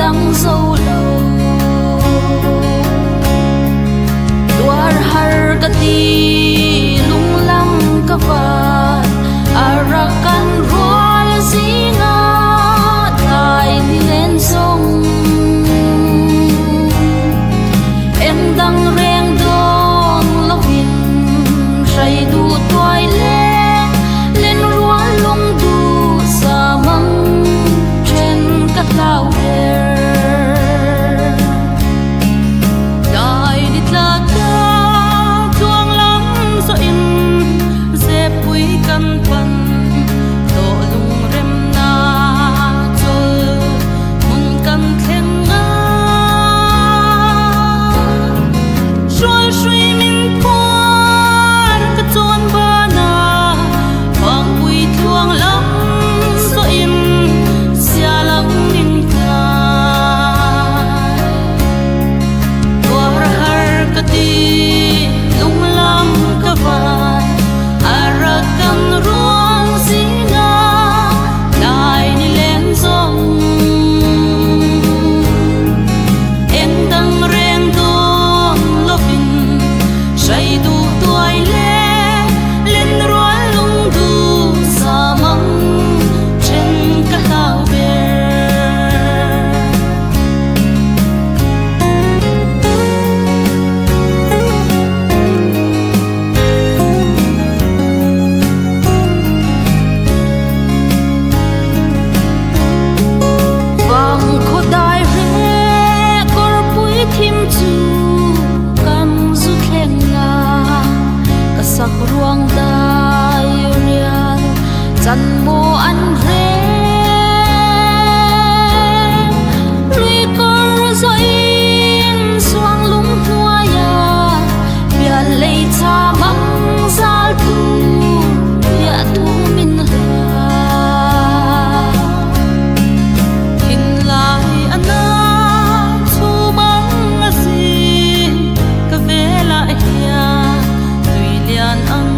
dang zo lo duar har ka ti lung lam ka van arakan rual zinga tai ni len song em dang reng dong lovin sai du toai le len rual lung du sa mang chen ka tlau dai ni tla ka tuang lam so in ze pui kan pan to lung rem na chol mun kan thleng na shui shui min kwan ka chon ba na bang pui tuang lam so in sia lang min ka duar har ka ti lung lam ka van arakan ruang zinga dai ni len song em dang reng dong lovin sai du toai le len rual lung du sa mang chen ka tau ber vang kho dai re kor pui thim chu kan zu thleng na ka sak ruang dai rial chan mo an re lui kor zo in suang lung hua ya bia lei cha mang zal tu ya tu min ha in lai ana chu mang a si ka vela ya tui lian ang